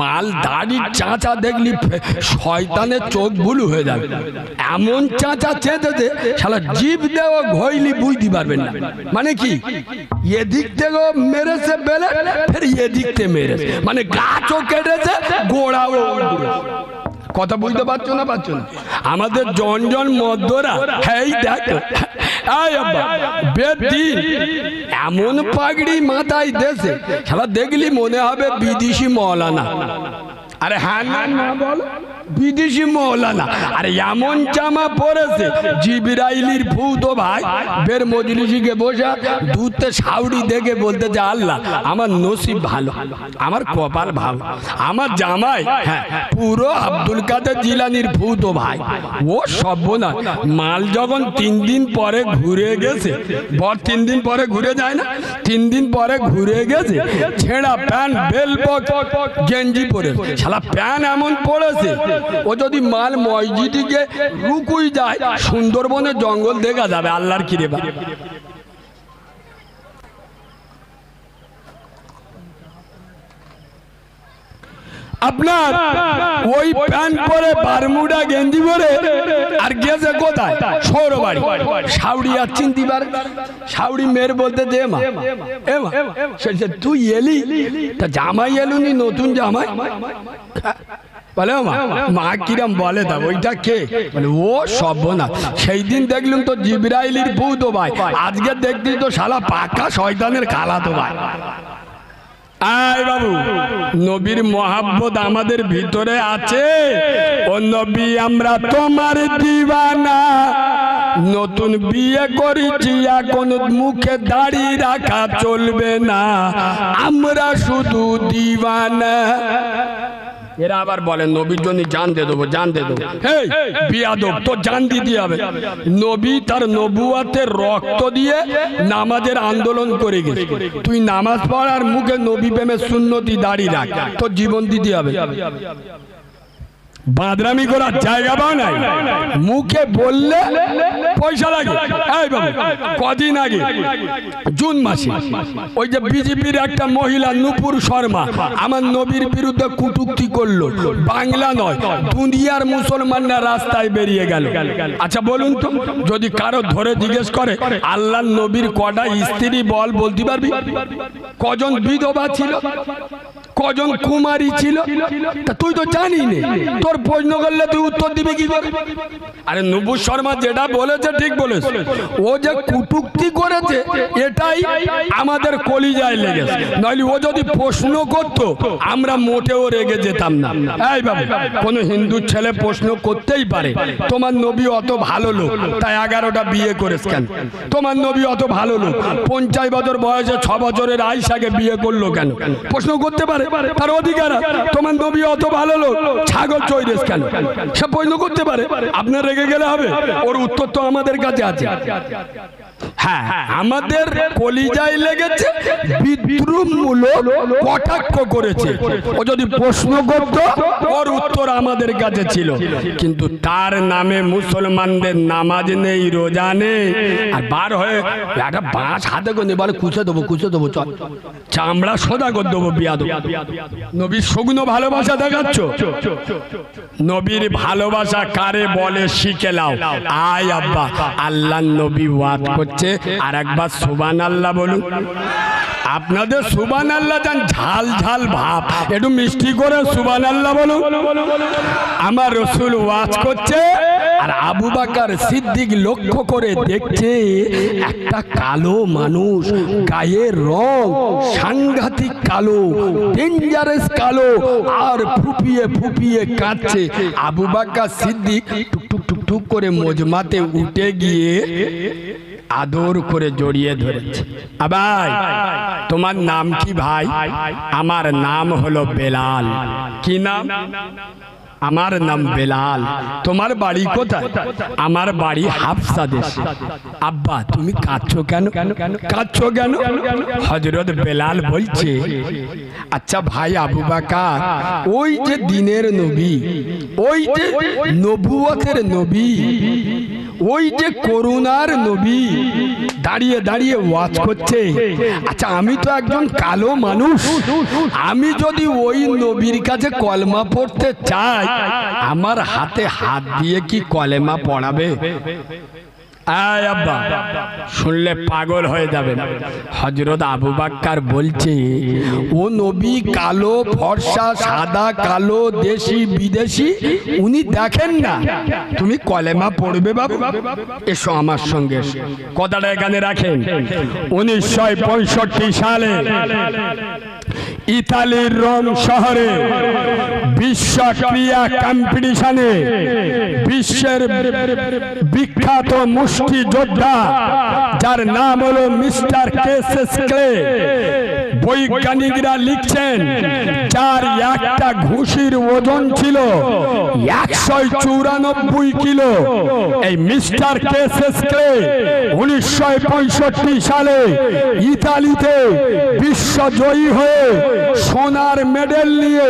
মাল দাড়ির চাঁচা দেখলি শয়তানের চোখ বুলু হয়ে যাবে, এমন চাঁচা চেঁচেছে শালা জিভ দেওয়া ঘইলি বুঝতে পারবেন না। মানে কি এদিক থেকেও মেরেছে বেলে, ফের এদিক থেকে মেরেছে, মানে গাছও কেটেছে গোড়াও। কথা বুঝতে পারছো না? পারছো না? আমাদের জন মধ্যরা এই দেখো বেদিন এমন পাগড়ি মাথায় দেশে শালা দেখলি মনে হবে বিদেশি মৌলানা। আরে হ্যাঁ না বল, বিদেশি মৌলানা। আরে এমন জামা পরেছে জিবরাইলির ভূত ভাই বের মজলিসে বসে দুধতে সাউরি দেখে বলতে যে আল্লাহ আমার নসিব ভালো, আমার কপাল ভালো, আমার জামাই হ্যাঁ পুরো আব্দুল কাদের জিলানির ভূত ভাই। ও সর্বনা মাল যখন 3 দিন পরে ঘুরে গেছে, বর 3 দিন পরে ঘুরে যায় না, 3 দিন পরে ঘুরে গেছে, ছেঁড়া প্যান্ট বেলবক গেঞ্জি পরে শালা প্যান্ট এমন পড়েছে ও যদি মাল মসজিদে রুকুই যায় সুন্দরবনের জঙ্গল দেখা যাবে। আল্লাহর কিরে বা আপনার ওই প্যান্ট পরে বারমুডা গেঞ্জি পরে আর গেছে কোথায়? সৌরবাড়ি। সাউরি আর চিনতে পারে, সাউরি মেয়ের বলতে দে মা এ মা তুই এলি তা জামাই এলুনি নতুন জামাই? বলে মা কিরম বলে তা ওইটা কে? বলে ও সর্বনাশ। সেই দিন দেখলুম তো জিবরাইলির ভূত ভাই, আজকে দেখলি তো শালা পাক্কা শয়তানের খালাতো ভাই। আয় বাবু, নবীর মহাব্বত আমাদের ভিতরে আছে। ও নবী আমরা তোমার দিওয়ানা, নতুন বিয়ে করেছি এখন মুখে দাড়ি রাখা চলবে না, আমরা শুধু দিওয়ানা। এরা আবার বলে নবীর জন্য জান দিয়ে দেবো, জান দিয়ে দেবো। এই বিয়াদব, তো জান দিতে হবে। নবী তার নবুয়াতের রক্ত দিয়ে নামাজের আন্দোলন করে গেছে। তুই নামাজ পড় আর মুখে নবী প্রেমের সুন্নতি দাড়ি রাখ, তোর জীবন দিতে হবে। বাদরামি করার জায়গা পাও নাই, মুখে বললে পয়সা লাগে। এই বাবু কদিন আগে জুন মাসে ওই যে বিজেপির একটা মহিলা নুপুর শর্মা আমার নবীর বিরুদ্ধে কুটুক্তি করলো, বাংলা নয় দুনিয়ার মুসলমানরা রাস্তায় বেরিয়ে গেল। আচ্ছা বলুন তো, যদি কারো ধরে জিজ্ঞেস করে আল্লাহর নবীর কটা স্ত্রী বল, বলতে পারবি? কজন বিধবা ছিল, কজন কুমারী ছিল? তা তুই তো জানি না, তোর প্রশ্ন করলে তুই উত্তর দিবি কি করে? আরে নুপুর শর্মা যেটা বলেছে ঠিক বলেছে, ও যে কুটুক্তি করেছে এটাই আমাদের কলিজায় লেগেছে, নইলে ও যদি প্রশ্ন করত আমরা মোটেও রেগে যেতাম না। এই বাবু, কোন হিন্দু ছেলে প্রশ্ন করতেই পারে তোমার নবী অত ভালো লোক তাই 11টা বিয়ে করেছ কেন? তোমার নবী অত ভালো লোক 50 বছর বয়সে 6 বছরের আয়েশাকে বিয়ে করলো কেন? প্রশ্ন করতে পারে, তার অধিকার। তোমার নবী অত ভালো লোক ছাগল চৈরেস কেন? সে প্রশ্ন করতে পারে। আপনার রেগে গেলে হবে? ওর উত্তর তো আমাদের কাছে আছে। হ্যাঁ, আমাদের কলিজায় লেগেছে, বিদ্রুপমূলক কটাক্ষ করেছে। ও যদি প্রশ্ন করত ওর উত্তর আমাদের কাছে ছিল, কিন্তু তার নামে মুসলমানদের নামাজ নেই, রোজা নেই, আর বার হয়ে একটা বাঁশ হাতে করে বলে কুচে দেবো, কুচে দেবো, চল চামড়া সোজা করে দেবো। বিয়াদব, নবীর শুকনো ভালোবাসা দেখাচ্ছ? নবীর ভালোবাসা কারে বলে শিখে নাও। আয় আব্বা, আল্লাহর নবী ওয়াজ করছে, আর একবার সুবহানাল্লাহ বলুন। আপনাদের সুবহানাল্লাহ জান ঝাল ঝাল ভাব, একটু মিষ্টি করে সুবহানাল্লাহ বলুন। আমার রাসূল ওয়াজ করছে, আর আবু বকর সিদ্দিক লক্ষ্য করে দেখছে একটা কালো মানুষ, গায়ের রং সাংঘাতিক কালো, ডেঞ্জারাস কালো, আর ফুপিয়ে ফুপিয়ে কাঁদছে। আবু বকর সিদ্দিক টুক টুক টুক টুক করে মজমাতে উঠে গিয়ে আদর করে জড়িয়ে ধরেছে। ভাই তোমার নাম কি ভাই? আমার নাম হলো বেলাল। কি নাম? আমার নাম বেলাল। তোমার বাড়ি কোথায়? আমার বাড়ি হাফসা দেশে। আব্বা তুমি কাঁদছো কেন? কাঁদছো কেন? হযরত বেলাল বলছে, আচ্ছা ভাই আবু বকর, ওই যে দিনের নবী, ওই যে নবুয়তের নবী, ওই যে করুণার নবী দাঁড়িয়ে দাঁড়িয়ে ওয়াজ করছে, আচ্ছা আমি তো একজন কালো মানুষ, আমি যদি ওই নবীর কাছে কলমা পড়তে চাই, আমার হাতে হাত দিয়ে কি কলেমা পড়াবে? আয় আব্বা, শুনলে পাগল হয়ে যাবেন। হযরত আবু বকর বলছে, ও নবী কালো ফর্সা সাদা কালো দেশি বিদেশি উনি দেখেন না, তুমি কলেমা পড়বে বাবু, এসো আমার সঙ্গে। কথাটা এখানে রাখেন। 1965 সালে ইতালির রোম শহরে বিশ্ব ক্রীড়া কম্পিটিশনে বিশ্বের বিখ্যাত মুষ্টিযোদ্ধা যার নাম হলো মিস্টার কেসিয়াস ক্লে, বৈজ্ঞানিকরা লিখছেন যার একটা ঘুষির ওজন ছিল 194 কিলো। এই মিস্টার কেসিয়াস ক্লে 1965 সালে ইতালিতে বিশ্বজয়ী হয়ে সোনার মেডেল নিয়ে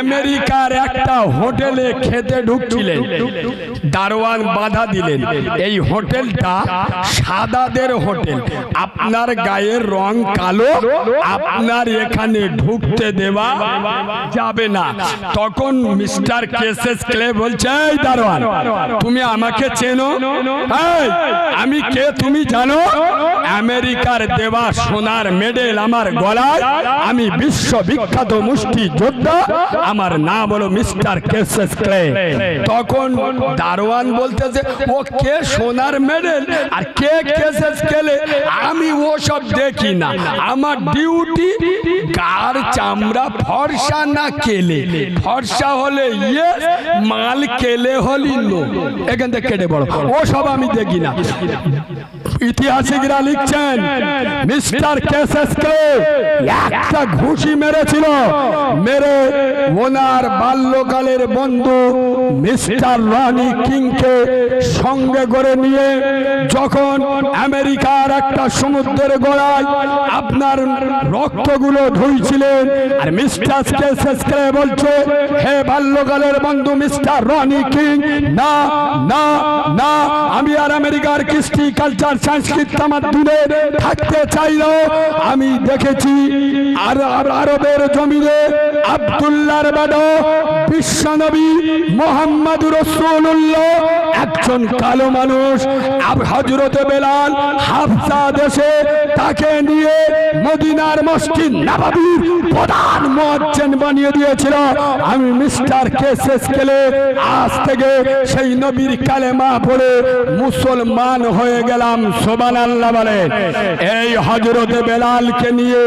আমেরিকার একটা হোটেলে খেতে ঢুকছিলেন। দারোয়ান বাধা দিলেন, এই হোটেলটা সাদাদের হোটেল, আপনার গায়ের রং কালো, আপনার এখানে ঢুকতে দেওয়া যাবে না। তখন মিস্টার কেসিয়াস ক্লে বলছে, এই দারোয়ান তুমি আমাকে চেনো? আমি কে তুমি জানো? আমেরিকার দেওয়া সোনার মেডেল আমার গলায়, আমি বিশ্ববিখ্যাত মুষ্টিযোদ্ধা, আমার নাম হলো মিস্টার কেসিয়াস ক্লে। তখন দারোয়ান বলতেছে, ও কে সোনার মেডেল আর কে কেসিয়াস ক্লে, আমি ওসব দেখি না, আমার ডিউটি গার চামড়া ফর্সা না কেলে, ফর্সা হলে ইয়েস, মাল কেলে হলি নো, এখান থেকে কেটে বড়, ওসব আমি দেখি না। ইতিহাসিকরা লিখছেন মিস্টার কেসিয়াস ক্লে একটা ঘুষি মেরেছিল, মেরে ওনার বাল্যকালের বন্ধু মিস্টার রনি কিংকে সঙ্গে করে নিয়ে যখন আমেরিকার একটা সমুদ্রের গোড়ায় আপনার রক্তগুলো ধুইছিলেন, আর মিস্টার কেসিয়াস ক্লে বলছে, হে বাল্যকালের বন্ধু মিস্টার রনি কিং, না না না, আমি আর আমেরিকার কৃষ্টি কালচার সংস্কৃতি আমার দূরে থাকতে চাইল। আমি দেখেছি আর আরবের জমিনে আব্দুল্লাহর বাবা বিশ্বনবী মুহাম্মদ রাসূলুল্লাহ একজন কালো মানুষ, হযরত বেলাল হাবশা দেশে তাকে নিয়ে মদিনার মসজিদ নববীর প্রধান মুয়াজ্জিন বানিয়ে দিয়েছিল। আমি মিস্টার কেসিয়াস ক্লে আজ থেকে সেই নবীর কালেমা পড়ে মুসলমান হয়ে গেলাম, সুবহানাল্লাহ বলেন। এই হযরত বেলালকে নিয়ে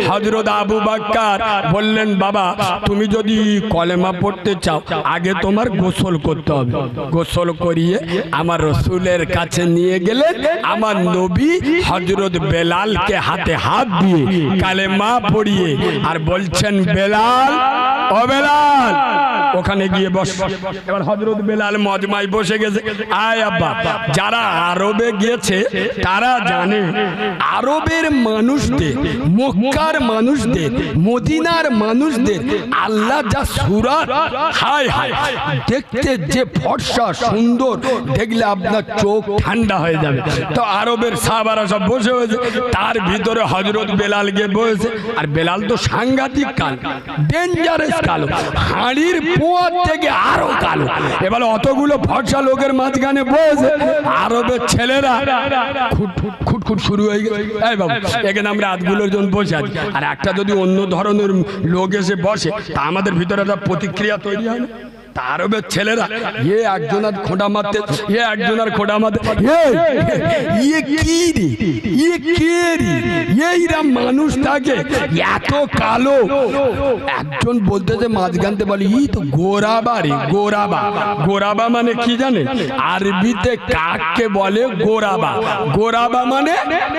হযরত আবু বকর বললেন, বাবা তুমি যদি কলেমা পড়তে চাও আগে তোমার গোসল করতে হবে। গোসল করিয়ে আমার রসুলের কাছে নিয়ে গেলেন। আমার নবী হযরত বেলালকে হাতে হাত দিয়ে কালেমা পড়িয়ে আর বলছেন, বেলাল ও বেলাল ওখানে গিয়ে বস। এবার হযরত বেলাল মজমায় বসে গেছে। আয় আব্বা, যারা আরবে গিয়েছে তারা জানে আরবের মানুষদের, মক্কার মানুষদের, মদিনার মানুষদের আল্লাহ যা সুরাত, হায় হায় দেখতে যে ফর্সা সুন্দর, দেখলে আপনার চোখ ঠান্ডা হয়ে যাবে। তো আরবের সাহাবারা সব বসে হয়েছে, তার ভিতরে হযরত বেলাল গিয়ে বসেছে। আর বেলাল তো সাংঘাতিক কালো, ডেঞ্জারাস কালো, হাড়ির পোয়ার থেকে আরো কালো। এবার অতগুলো ফর্সা লোকের মাঝখানে বসে আরবের ছেলেরা খুটখুট শুরু হয়ে গেছে। এই বাবু এখানে আমরা আধগুলোর জন বসে আছি, আর একটা যদি অন্য ধরনের লোক এসে বসে তা আমাদের ভিতরে একটা প্রতিক্রিয়া তৈরি হয় না? আরবের ছেলেরা এ একজনের খোঁটা মারতে, এ একজনের খোঁটা মারতে, ইয়ে কি রে, ইয়ে কে রে, এইরা মানুষ থাকে এত কালো। একজন বলতেছে মাঝখানতে বলে, ই তো গোরাবা রে, গোরাবা। গোরাবা মানে কি জানেন? আরবিতে কাককে বলে গোরাবা। গোরাবা মানে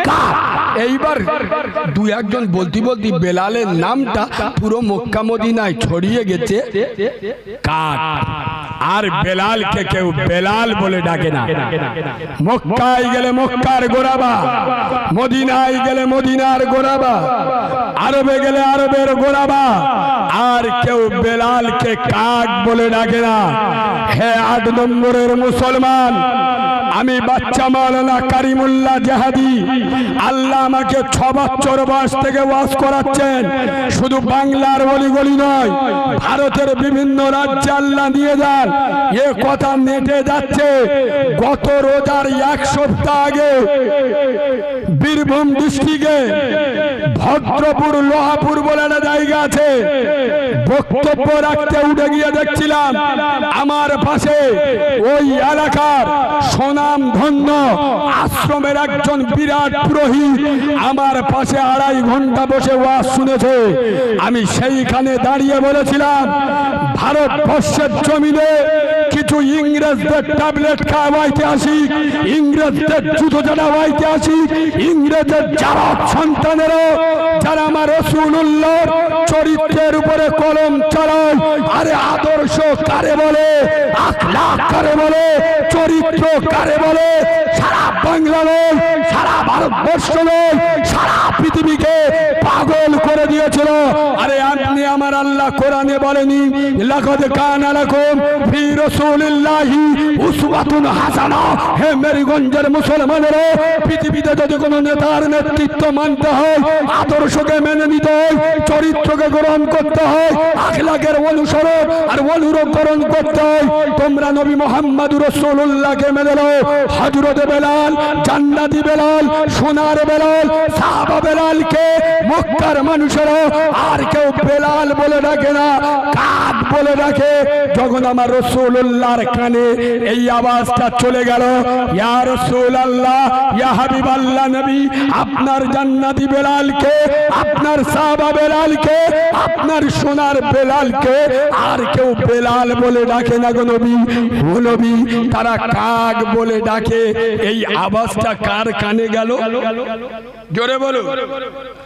কাক। এইবার দুই একজন বলতে বলতে বেলালের নামটা পুরো মক্কা মদিনায় ছড়িয়ে গেছে, কাক। আর বেলালকে কেউ বেলাল বলে ডাকে না। মক্কায় গেলে মক্কার গোরাবা, মদিনায় গেলে মদিনার গোরাবা, আরবে গেলে আরবের গোরাবা, আর কেউ বেলালকে কাক বলে ডাকে না। হে 8 নম্বরের মুসলমান, আমি বাচ্চা মাওলানা কারিমুল্লাহ জাহাদি, আল্লাহ আমাকে 6 বছর বয়স থেকে ওয়াজ করাচ্ছেন। শুধু বাংলার অলিগলি নয়, ভারতের বিভিন্ন রাজ্যে আল্লাহ নিয়ে যান। এ কথা নেটে যাচ্ছে। গত রোজার 1 সপ্তাহ আগে বীরভূম ডিস্ট্রিক্টে ভদ্রপুর লোহাপুর বলে একটা জায়গা আছে, বক্তব্য রাখতে উঠে গিয়ে দেখছিলাম আমার পাশে ওই এলাকার সোনাম ধন্য আশ্রমের একজন বিরাট পুরোহিত আমার পাশে 2.5 ঘন্টা বসে ওয়াজ শুনেছে। আমি সেইখানে দাঁড়িয়ে বলেছিলাম, ভারতবর্ষের জমিনে কিছু ইংরেজদের ট্যাবলেট খাওয়া ঐতিহাসিক, ইংরেজদের জুতো জানা ঐতিহাসিক, ইংরেজের যারা সন্তানেরও যারা আমার রাসূলুল্লাহর চরিত্রের উপরে কলম চালায়। আরে আদর্শ কারে বলে, আখলাক কারে বলে, চরিত্র কারে বলে, সারা বাংলা নয়, সারা ভারতবর্ষ নয়, সারা পৃথিবীকে পাগল করে দিয়েছিল। আরে আপনি আমার আল্লাহ কোরআনে বলেনি, লাকাদ কানা লাকুম ফি রাসূলিল্লাহি উসওয়াতুন হাসানা। হে মেরিগঞ্জের মুসলমানেরা, পৃথিবীতে যদি কোনো নেতার নেতৃত্ব মানতে হয়, আদর্শকে মেনে নিতে হয়, চরিত্রকে গ্রহণ করতে হয়, আখলাকের অনুসরণ আর অনুকরণ করতে হয়, তোমরা নবী মুহাম্মদুর রাসূলুল্লাহকে মেনে নাও। হযরত বেলাল, জান্নাতি বেলাল, সোনার বেলাল, সাহাবা বেলালকে মক্কার মানুষেরা আর কেউ বেলাল বলে ডাকে না, কাক বলে ডাকে। যখন আমার রাসূলুল্লাহর কানে এই আওয়াজটা চলে গেল, ইয়া রাসূলুল্লাহ, ইয়া হাবিবাল্লাহ নবী, আপনার জান্নাতি বেলালকে, আপনার সাহাবা বেলালকে, আপনার সোনার বেলালকে আর কেউ বেলাল বলে ডাকে না গো নবী। ও নবী, তারা কাক বলে ডাকে। এই আওয়াজটা কার কানে গেল? জোরে বলো।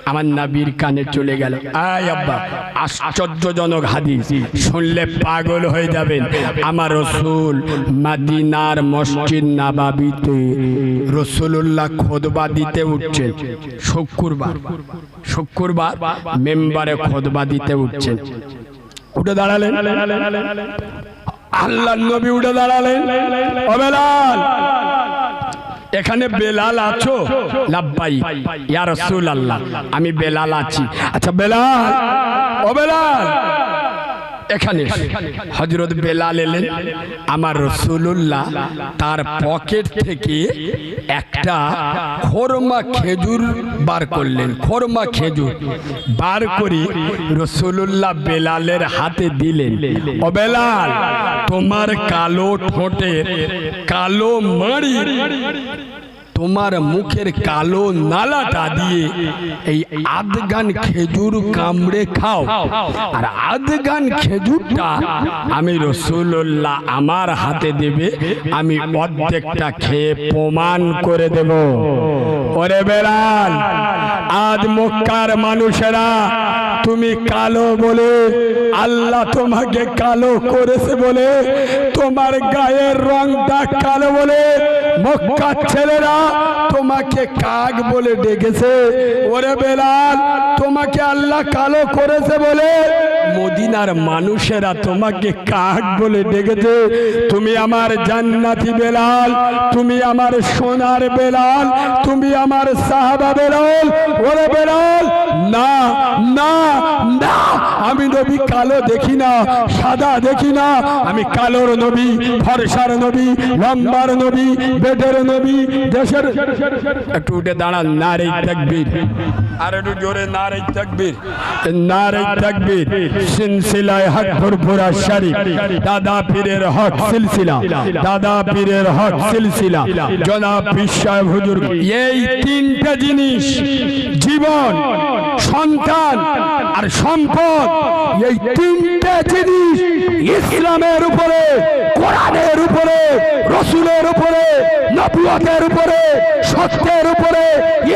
আমার নবীর কানে চলে গেল। আয় আব্বা, আশ্চর্যজনক হাদিস, শুনলে পাগল হয়ে যাবেন। আমার রাসূল মদিনার মসজিদ নববীতে রাসূলুল্লাহ খুতবা দিতে উঠছেন। শুক্রবার মেম্বারে খুতবা দিতে উঠছেন। উঠে দাঁড়ালেন, আল্লাহর নবী উঠে দাঁড়ালেন। ও বেলাল, এখানে বেলাল আছো? লাব্বাইক ইয়া রাসূলুল্লাহ, আমি বেলাল আছি। আচ্ছা বেলাল, ও বেলাল, এখানে হযরত বেলাল এলেন। আমার রাসূলুল্লাহ তার পকেট থেকে একটা খোরমা খেজুর বার করলেন। খোরমা খেজুর বার করে রাসূলুল্লাহ বেলালের হাতে দিলেন। ও বেলাল, তোমার কালো ঠোঁটের কালো মাড়ি, তোমার মুখের কালো নালাটা দিয়ে এই আধগান খেজুর কামড়ে খাও, আর আধগান খেজুরটা আমি রাসূলুল্লাহ আমার হাতে দেবে, আমি অর্ধেকটা খেয়ে প্রমাণ করে দেব। ওরে বেলাল, আজ মক্কার মানুষেরা তুমি কালো বলে, আল্লাহ তোমাকে কালো করেছে বলে, তোমার গায়ের রংটা কালো বলে মক্কার ছেলেরা তোমাকে কাক বলে ডেকেছে। ওরে বেলাল, তোমাকে আল্লাহ কালো করেছে বলে মদিনার মানুষেরা তোমাকে কাক বলে ডেকেছে। তুমি আমার জান্নাতি বেলাল, তুমি আমার সোনার বেলাল, তুমি আমার সাহাবা বেলাল। ওরে বেলাল, না না না, আমি নবী কালো দেখি না, সাদা দেখি না, আমি কালোর নবী, ফর্সার নবী, লম্বার নবী, বেটের নবী, দেশের। একটু উঠে দাঁড়ান, নারে তাকবীর, আর একটু জোরে নারে তাকবীর, নারে তাকবীর। সিলসিলায়ে হক ফুরফুরা শরীফ, দাদা পীরের হক সিলসিলা, দাদা পীরের হক সিলসিলা, জনাব পীর সাহেব হুজুর। এই তিনটা জিনিস, জীবন, সন্তান আর সম্পদ, এই তিনটে জিনিস ইসলামের উপরে, কোরআনের উপরে, রসুলের উপরে, নবুয়তের উপরে, সত্যের উপরে,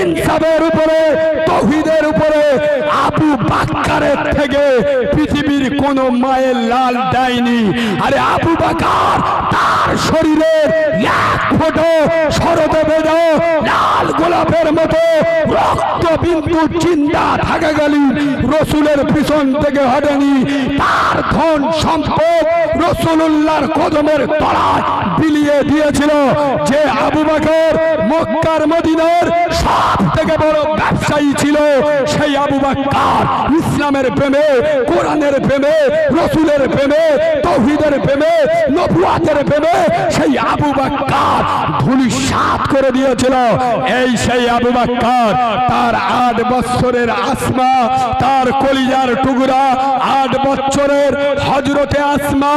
ইনসাফের উপরে, তাওহীদের উপরে আবু বকরের থেকে পৃথিবীর কোন মায়ের লাল দেয়নি। আরে আবু বকর তার শরীরের এক ফোঁটা শরতে ভেজা লাল গোলাপের মতো রক্ত বিন্দু চিন্তা থাকা গেলি রসুলের পিছন থেকে হটেনি। তার ধন সম্পদ রাসূলুল্লাহর কদমের তলায় বিলিয়ে দিয়েছিল। যে আবু বকর মক্কার মদিনার সব থেকে বড় ব্যবসায়ী ছিল, সেই আবু বকর ইসলামের প্রেমে, কোরআনের প্রেমে, রসুলের প্রেমে, তাওহীদের প্রেমে, নবুয়তের প্রেমে সেই আবু বকর ধূলিসাৎ করে দিয়েছিল। এই সেই আবু বকর, তার 8 বছরের আসমা, তার কলিজার টুকরা 8 বছরের হযরতে আসমা,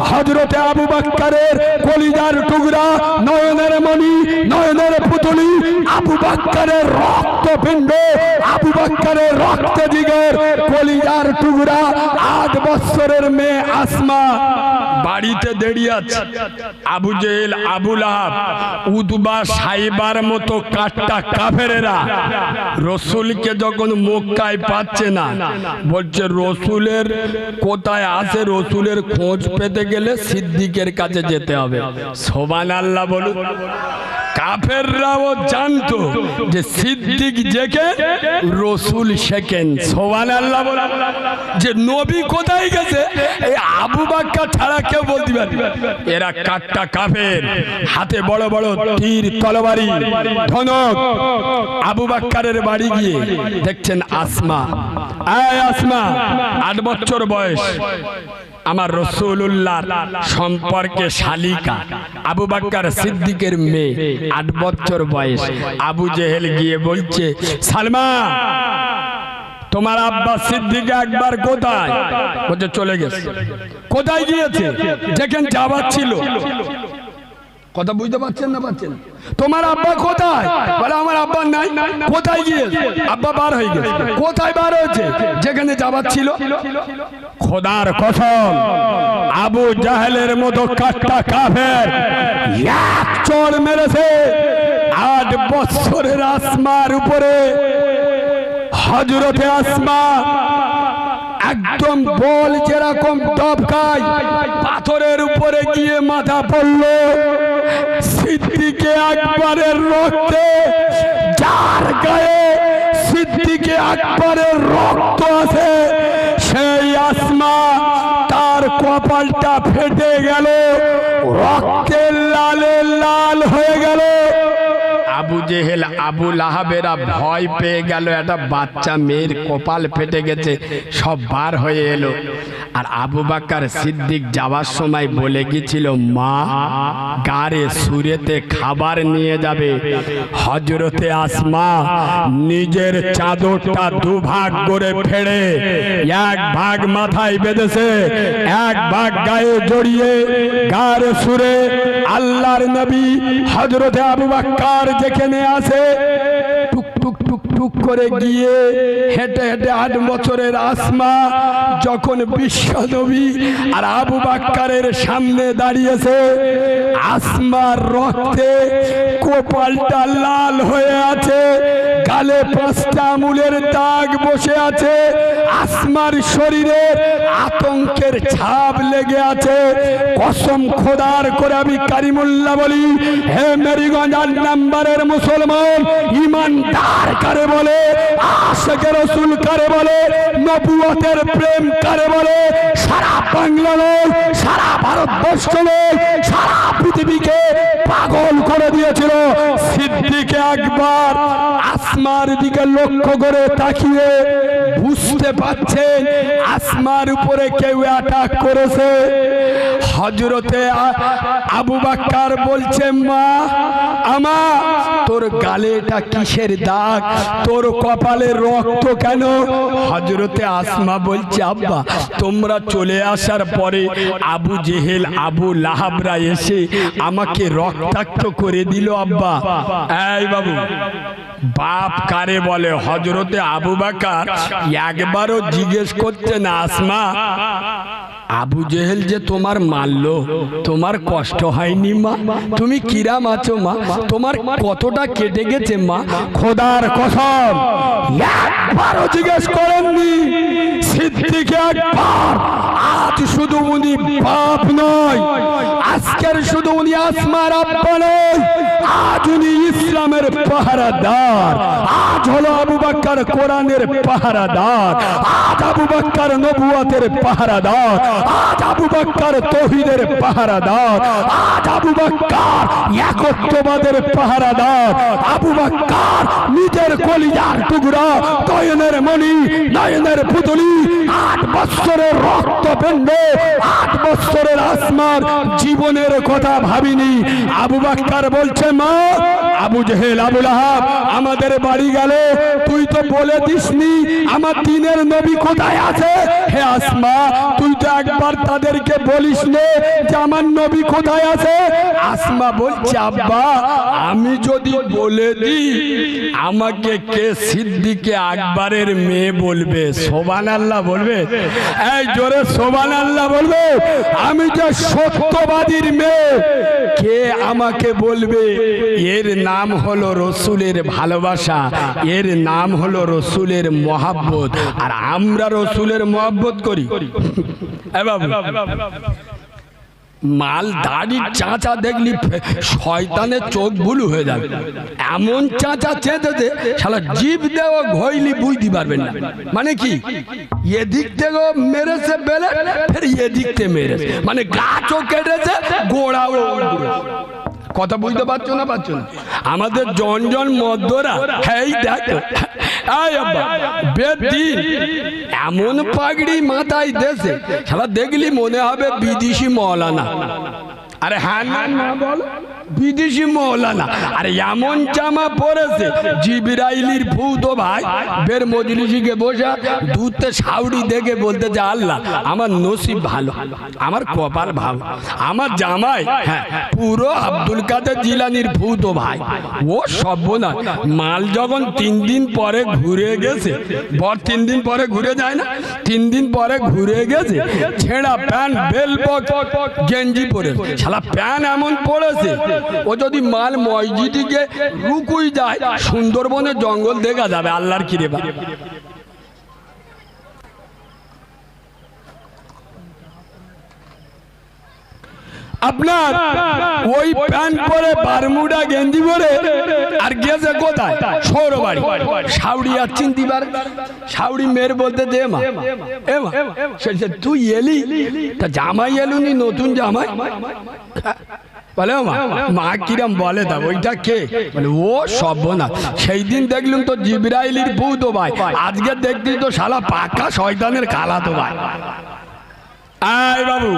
হযরতে আবু বকরের কলিজার টুকরা, নয়নের মণি, নয়নের পুতুলি, আবু বকরের রক্তপিণ্ড, আবু বকরের রক্ত জিগর, কলিজার টুকরা 8 বছরের মেয়ে আসমা বাড়িতে দাঁড়িয়ে আছে। আবু জেহেল, আবু লাহাব, উতবা, সাইবার মতো কাট্টা কাফেরেরা রসুলকে যখন মক্কায় পাচ্ছে না, বলছে রসুলের কোথায় আছে, রসুলের খোঁজ পেতে গেলে সিদ্দিকের কাছে যেতে হবে। সুবহানাল্লাহ বলুন। কাফেররাও জানতো যে সিদ্দিক যেকে রসুল শেখেন। সুবহানাল্লাহ বলুন। যে নবী কোথায় গেছে এই আবু বকর ছাড়া কেউ বলতে পারে। এরা কাট্টা কাফের, হাতে বড় বড় তীর তরবারি ধনুক। আবু বকরের বাড়ি গিয়ে দেখছেন আসমা, এই আসমা 8 বছর বয়স, আমার রাসূলুল্লাহ সম্পর্কে শালিকা, আবু বকর সিদ্দিকের মেয়ে, 8 বছর বয়স। আবু জেহেল গিয়ে বলছে, সালমা তোমার আব্বা সিদ্দিক একবার কোথায়? বলছে চলে গেছে। কোথায় গিয়েছে? যেখানে যাবার ছিল। কথা বুঝতে পারছেন না? পাচ্ছেন? তোমার আব্বা কোথায়? বলে আমার আব্বা নাই। কোথায় গিয়েছে? আব্বা বার হয়ে গেছে। কোথায় বার হয়েছে? যেখানে যাবার ছিল। খোদার কসম, আবু জাহেলের মতো কাট্টা কাফের এক চড় মেরেছে 8 বছরের আসমার উপরে। হযরতে আসমা একদম বল যেরকম দবকায় পাথরের উপরে গিয়ে মাথা পড়ল। সিদ্দিকে আকবরের রক্তে, যার গায়ে সিদ্দিকে আকবরের রক্ত আছে, সেই আসমা তার কপালটা ফেটে গেল, রক্তের লালে লাল হয়ে গেল। আবু জেহেল, আবু লাহাবেরা ভয় পেয়ে গেল, একটা বাচ্চা মেয়ের কপাল ফেটে গেছে, সব বার হয়ে এলো। আর আবু বকর সিদ্দিক যাওয়ার সময় বলে গিয়েছিল, মা গারে সুরেতে খাবার নিয়ে যাবে। হযরতে আসমা নিজের চাদরটা 2 ভাগ করে ফেড়ে 1 ভাগ মাথায় বেঁধেছে, 1 ভাগ গায়ে জড়িয়ে গারে সুরে আল্লাহর নবী হযরতে আবু বকর যেখানে আছে টুক টুক টুক টুক করে গিয়ে হেঁটে হেঁটে 8 বছরের আসমা যখন বিশ্ব নবী আর আবু বকরের সামনে দাঁড়িয়েছে, আসমার রক্তে কপালটা লাল হয়ে আছে, গালে 5টা আঙুলের দাগ বসে আছে, আসমার শরীরে আতঙ্কের ছাপ লেগে আছে। কসম খোদার করে আমি কারিমুল্লাহ বলি, হে মেরিগঞ্জ 8 নম্বরের মুসলমান, ইমানদার কারে বলে, আশিকে রাসূল কারে বলে, নবুয়তের প্রেম কারে বলে, সারা বাংলা নয়, সারা ভারতবর্ষ নয়, সারা পৃথিবীকে পাগল করে দিয়েছিল। সিদ্দিকে আকবর আসমার দিকে লক্ষ্য করে তাকিয়ে বুঝতে পারছেন আসমার উপরে কেউ অ্যাটাক করেছে। হযরতে আবু বকর বলছে, মা আমা তোর গালে এটা কিসের দাগ, তোর কপালে রক্ত কেন? হযরতে আসমা বলছে, আব্বা তোমরা চলে আসার পরে আবু জেহেল, আবু লাহাবরা এসে আমাকে রক্তাক্ত করে দিল আব্বা। এই বাবু, বাপ কারে বলে? হযরতে আবু বকর একবারও জিজ্ঞেস করছে না, আসমা আবু জেহেল যে তোমার মারলো, তোমার কষ্ট হয়নি মা? তুমি কিরাম আছো মা? তোমার কতটা কেটে গেছে মা? খোদার কসম একবারও জিজ্ঞেস করেননি সিদ্দিক একবার। আজ শুধু উনি বাপ নয়, আজকের শুধু উনি আসমার আব্বা নয়, আজ উনি ইসলামের পাহারাদার। আজ হলো আবু বকর কোরআনের পাহারাদার, আজ আবু বকর নবুয়তের পাহারাদার, আজ আবু বকর তৌহিদের পাহারাদার, আজ আবু বকর একত্ববাদের পাহারাদার। আবু বকর নিজের কলিজার টুকরা, নয়নের মণি, নয়নের পুতুলি, 8 বছরের রক্তপিণ্ড, 8 বছরের আসমার জীবনের কথা ভাবিনি। আবু বকর বলছে মা, আবু জেহেল আবু লাহাব আমাদের বাড়ি গেল, তুই তো বলে দিসনি আমার দিনের নবী কোথায় আছে। হে আসমা, তুই তো একবার তাদেরকে বলিস নে যে আমার নবী কোথায় আছে। আসমা বলছে আব্বা, আমি যদি বলে দিই আমাকে কে সিদ্দিকে আকবরের মেয়ে বলবে? সুবহানাল্লাহ বলবে? এই জোরে সুবহানাল্লাহ বলবে? আমি যে সত্যবাদীর মেয়ে, কে আমাকে বলবে? এর নাম হলো রসুলের ভালোবাসা, এর নাম হলো রসুলের মহাব্বত। আর আমরা রসুলের মহাব্বত করি? বাবু, মাল দাড়ি চাচা দেখলি শয়তানের চোখ ভুলু হয়ে যাবে। এমন চাচা চেঁচেছে শালা জিভ দেওয়া ঘইলি বুঝতে পারবেন না। মানে কি, এদিক থেকে মেরেছে বেলে, ফের এদিক থেকে মেরেছে, মানে গাছও কেটেছে গোড়াও। কথা বুঝতে পারছো না? পারছো না? আমাদের জন মদ্যরা এই দেখো বেদিন এমন পাগড়ি মাথায় দেশে শালা দেখলি মনে হবে বিদেশি মৌলানা। আরে হ্যাঁ না বল, বিদেশি মৌলানা। আরে এমন জামা পরেছে জিবরাইলির ভূত ভাই বের মজলিসিকে বসা দুধতে সাউরি দেখে বলতে যে আল্লাহ আমার নসিব ভালো, আমার কপাল ভালো, আমার জামাই হ্যাঁ পুরো আব্দুল কাদের জিলানির ভূত ভাই। ও সর্বনা মাল যখন 3 দিন পরে ঘুরে গেছে, বর 3 দিন পরে ঘুরে যায় না, 3 দিন পরে ঘুরে গেছে, ছেঁড়া প্যান্ট বেলবক গেঞ্জি পরে শালা প্যান্ট এমন পড়েছে ও যদি মাল মসজিদে রুকুই যায় সুন্দরবনের জঙ্গল দেখা যাবে। আল্লাহর কিরে আপনার ওই প্যান্ট পরে বারমুডা গেঞ্জি পরে আর গেছে কোথায়? সৌরবাড়ি। সাউরি আর চিনতে পারে, সাউরি মেয়ের বলতে দে মা, এ মা তুই এলি তা জামাই এলুনি নতুন জামাই? বলে মা কিরম বলে তা ওইটা কে? বলে ও সর্বনাশ। সেই দিন দেখলুম তো জিবরাইলির ভূত ভাই, আজকে দেখলি তো শালা পাক্কা শয়তানের কালা তো ভাই। আয় বাবু